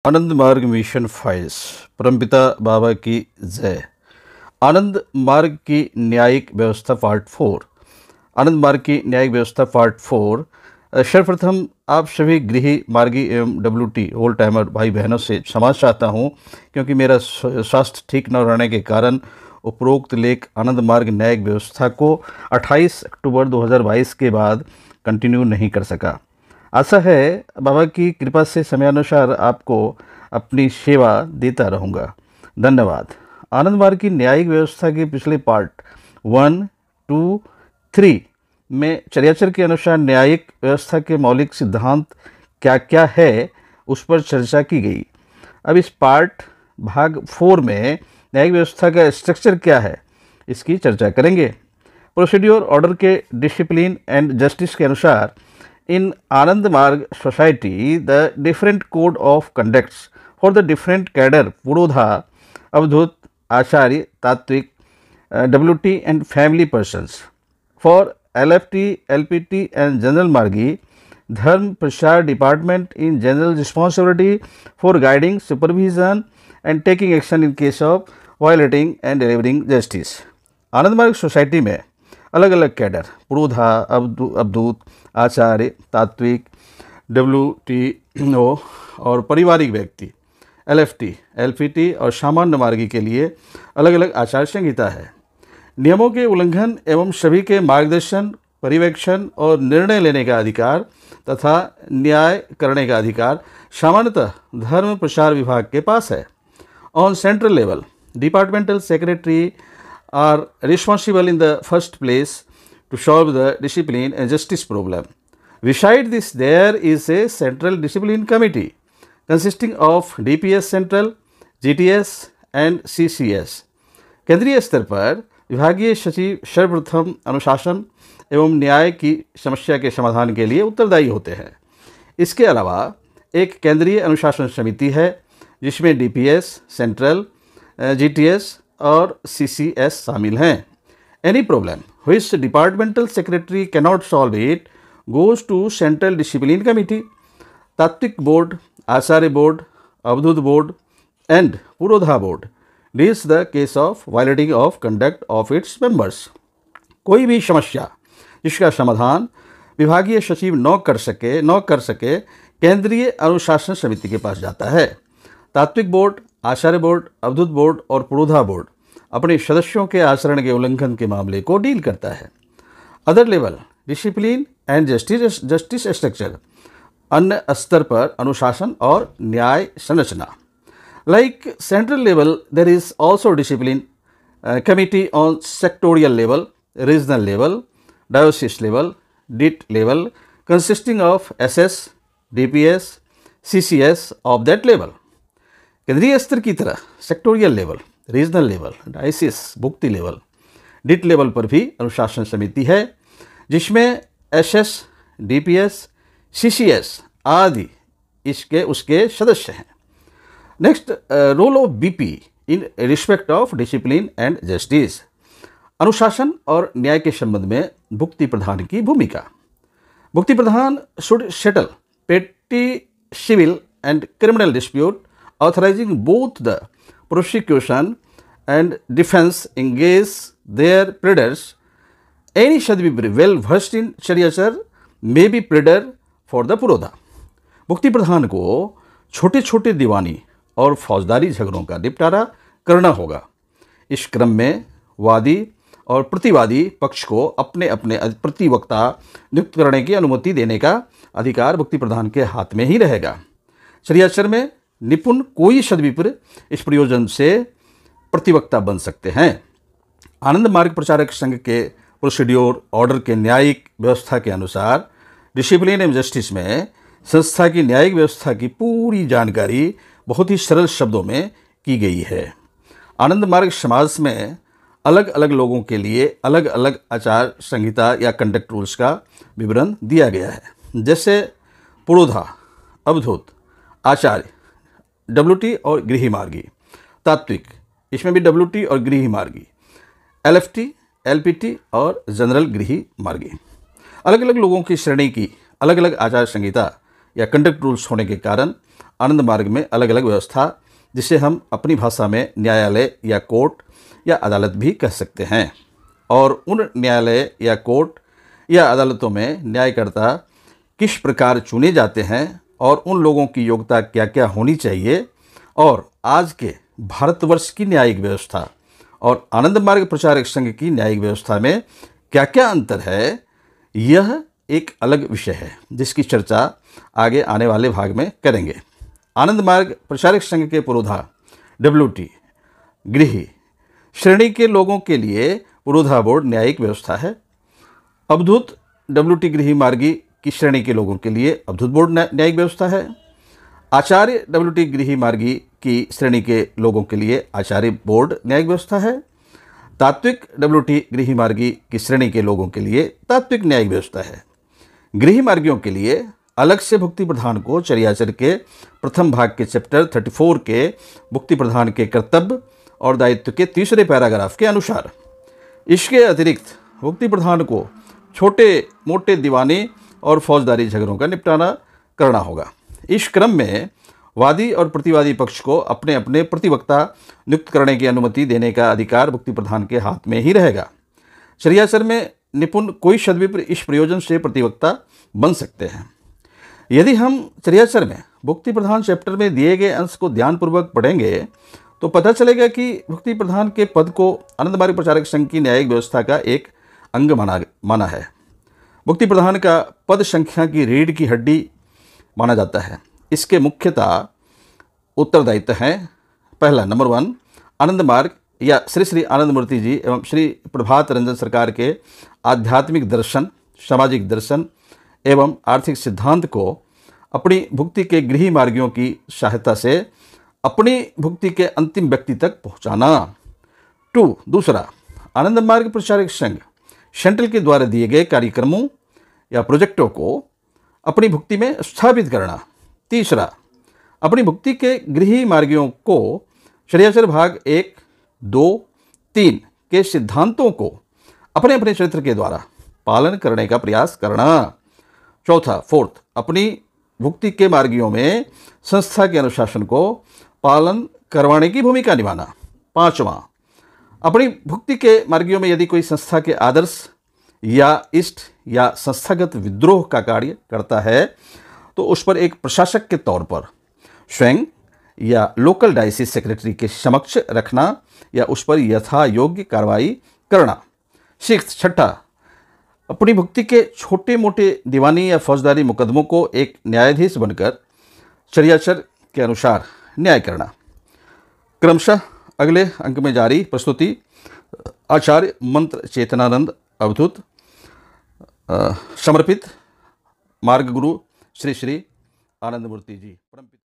आनंद मार्ग mission files. परमपिता बाबा की जय। आनंद मार्ग की न्यायिक व्यवस्था पार्ट 4। आनंद मार्ग की न्यायिक व्यवस्था पार्ट 4। सर्वप्रथम आप सभी गृही मार्गी एवं WT ओल्ड टाइमर भाई बहनों से क्षमा चाहता हूं, क्योंकि मेरा स्वास्थ्य ठीक न रहने के कारण उपरोक्त लेख आनंद मार्ग न्यायिक व्यवस्था को 28 अक्टूबर 2022 के बाद कंटिन्यू नहीं कर सका। आशा है बाबा की कृपा से समयानुसार आपको अपनी सेवा देता रहूँगा। धन्यवाद। आनंद मार्ग की न्यायिक व्यवस्था के पिछले पार्ट 1, 2, 3 में चर्याचर के अनुसार न्यायिक व्यवस्था के मौलिक सिद्धांत क्या क्या है उस पर चर्चा की गई। अब इस पार्ट भाग 4 में न्यायिक व्यवस्था का स्ट्रक्चर क्या है इसकी चर्चा करेंगे। प्रोसीड्योर ऑर्डर के डिसिप्लिन एंड जस्टिस के अनुसार in Anand Marg society, the different code of conducts for the different cadre, Purodha, Avadhut, Acharya, Tattvik, WT and family persons. For LFT, LPT and General Margi, Dharm Prachar Department in general responsibility for guiding, supervision and taking action in case of violating and delivering justice. आनंद मार्ग society में अलग अलग cadre पुरोधा, अवधूत, आचार्य, तात्विक, WTO और पारिवारिक व्यक्ति LFT, LPT और सामान्य मार्गी के लिए अलग अलग आचार संहिता है। नियमों के उल्लंघन एवं सभी के मार्गदर्शन, पर्यवेक्षण और निर्णय लेने का अधिकार तथा न्याय करने का अधिकार सामान्यतः धर्म प्रचार विभाग के पास है। On central level, departmental secretary are responsible in the first place to solve the discipline and justice problem. Beside this, there is a central discipline committee consisting of DPS Central, GTS and CCS. केंद्रीय स्तर पर विभागीय सचिव सर्वप्रथम अनुशासन एवं न्याय की समस्या के समाधान के लिए उत्तरदायी होते हैं। इसके अलावा एक केंद्रीय अनुशासन समिति है जिसमें DPS, सेंट्रल, GTS और CCS शामिल हैं। Any problem which departmental secretary cannot solve it goes to central discipline committee, Tattvika board, Acharya board, Avadhuta board and Purodha board deals the case of violating of conduct of its members. कोई भी समस्या जिसका समाधान विभागीय सचिव न कर सके केंद्रीय अनुशासन समिति के पास जाता है। तात्विक board, Acharya board, Avadhuta board और पुरोधा बोर्ड अपने सदस्यों के आचरण के उल्लंघन के मामले को डील करता है। Other level discipline and justice structure, अन्य स्तर पर अनुशासन और न्याय संरचना। Like central level, there is also discipline committee on sectorial level, regional level, diocese level, DT level consisting of SS, DPS, CCS of that level. केंद्रीय स्तर की तरह sectorial level, regional level, diocese, Bhukti level, DT level पर भी अनुशासन समिति है जिसमें SS, DPS, CCS आदि उसके सदस्य हैं। Next, role of BP in respect of discipline and justice. अनुशासन और न्याय के संबंध में भुक्ति प्रधान की भूमिका। भुक्ति प्रधान should settle petty civil and criminal dispute authorizing both the prosecution and defense engage their pleaders. Any should be well versed in Charyachar may be pleader for the Purodha. भुक्ति प्रधान को छोटे छोटे दीवानी और फौजदारी झगड़ों का निपटारा करना होगा। इस क्रम में वादी और प्रतिवादी पक्ष को अपने अपने प्रतिवक्ता नियुक्त करने की अनुमति देने का अधिकार भुक्ति प्रधान के हाथ में ही रहेगा। चर्याचर में निपुण कोई सदविप्र इस प्रयोजन से प्रतिवक्ता बन सकते हैं। आनंद मार्ग प्रचारक संघ के प्रोसीड्योर ऑर्डर के न्यायिक व्यवस्था के अनुसार डिसिप्लिन एवं जस्टिस में संस्था की न्यायिक व्यवस्था की पूरी जानकारी बहुत ही सरल शब्दों में की गई है। आनंद मार्ग समाज में अलग अलग लोगों के लिए अलग अलग आचार संहिता या कंडक्ट रूल्स का विवरण दिया गया है, जैसे पुरोधा, अवधूत, आचार्य, WT और गृही मार्गी, तात्विक, इसमें भी WT और गृही मार्गी, LFT, LPT और जनरल गृही मार्गी। अलग अलग लोगों की श्रेणी की अलग अलग आचार संहिता या कंडक्ट रूल्स होने के कारण आनंद मार्ग में अलग अलग व्यवस्था, जिसे हम अपनी भाषा में न्यायालय या कोर्ट या अदालत भी कह सकते हैं, और उन न्यायालय या कोर्ट या अदालतों में न्यायकर्ता किस प्रकार चुने जाते हैं और उन लोगों की योग्यता क्या क्या होनी चाहिए, और आज के भारतवर्ष की न्यायिक व्यवस्था और आनंद मार्ग प्रचारक संघ की न्यायिक व्यवस्था में क्या क्या अंतर है, यह एक अलग विषय है जिसकी चर्चा आगे आने वाले भाग में करेंगे। आनंद मार्ग प्रचारक संघ के पुरोधा WT गृही श्रेणी के लोगों के लिए पुरोधा बोर्ड न्यायिक व्यवस्था है। अवधूत WT गृही मार्गी की श्रेणी के लोगों के लिए अवधूत बोर्ड न्यायिक व्यवस्था है। आचार्य WT गृही मार्गी की श्रेणी के लोगों के लिए आचार्य बोर्ड न्यायिक व्यवस्था है। तात्विक WT गृही मार्गी की श्रेणी के लोगों के लिए तात्विक न्यायिक व्यवस्था है। गृही मार्गियों के लिए अलग से भुक्ति प्रधान को चर्याचर के प्रथम भाग के चैप्टर 34 के भुक्ति प्रधान के कर्तव्य और दायित्व के तीसरे पैराग्राफ के अनुसार, इसके अतिरिक्त भुक्ति प्रधान को छोटे मोटे दीवानी और फौजदारी झगड़ों का निपटारा करना होगा। इस क्रम में वादी और प्रतिवादी पक्ष को अपने अपने प्रतिवक्ता नियुक्त करने की अनुमति देने का अधिकार भुक्ति प्रधान के हाथ में ही रहेगा। चर्याचर में निपुण कोई सद्विप्र इस प्रयोजन से प्रतिवक्ता बन सकते हैं। यदि हम चर्याचर में भुक्ति प्रधान चैप्टर में दिए गए अंश को ध्यानपूर्वक पढ़ेंगे तो पता चलेगा कि भुक्ति प्रधान के पद को आनंद मार्ग प्रचारक संघ की न्यायिक व्यवस्था का एक अंग माना है। भुक्ति प्रधान का पद संख्या की रीढ़ की हड्डी माना जाता है। इसके मुख्यतः उत्तरदायित्व हैं। पहला, नंबर 1, आनंद मार्ग या श्री श्री आनंद मूर्ति जी एवं श्री प्रभात रंजन सरकार के आध्यात्मिक दर्शन, सामाजिक दर्शन एवं आर्थिक सिद्धांत को अपनी भुक्ति के गृही मार्गियों की सहायता से अपनी भुक्ति के अंतिम व्यक्ति तक पहुंचाना। 2, दूसरा, आनंद मार्ग प्रचारक संघ सेंट्रल के द्वारा दिए गए कार्यक्रमों या प्रोजेक्टों को अपनी भुक्ति में स्थापित करना। तीसरा, अपनी भुक्ति के गृही मार्गियों को चर्याचर भाग 1, 2, 3 के सिद्धांतों को अपने अपने क्षेत्र के द्वारा पालन करने का प्रयास करना। चौथा, फोर्थ, अपनी भुक्ति के मार्गियों में संस्था के अनुशासन को पालन करवाने की भूमिका निभाना। पांचवा, अपनी भुक्ति के मार्गियों में यदि कोई संस्था के आदर्श या इष्ट या संस्थागत विद्रोह का कार्य करता है तो उस पर एक प्रशासक के तौर पर स्वयं या लोकल डायसिस सेक्रेटरी के समक्ष रखना या उस पर यथा योग्य कार्रवाई करना। छठा, अपनी भुक्ति के छोटे मोटे दीवानी या फौजदारी मुकदमों को एक न्यायाधीश बनकर चर्याचर के अनुसार न्याय करना। क्रमशः अगले अंक में जारी प्रस्तुति आचार्य मंत्र चेतनानंद अवधूत समर्पित मार्ग गुरु श्री श्री आनंद मूर्ति जी।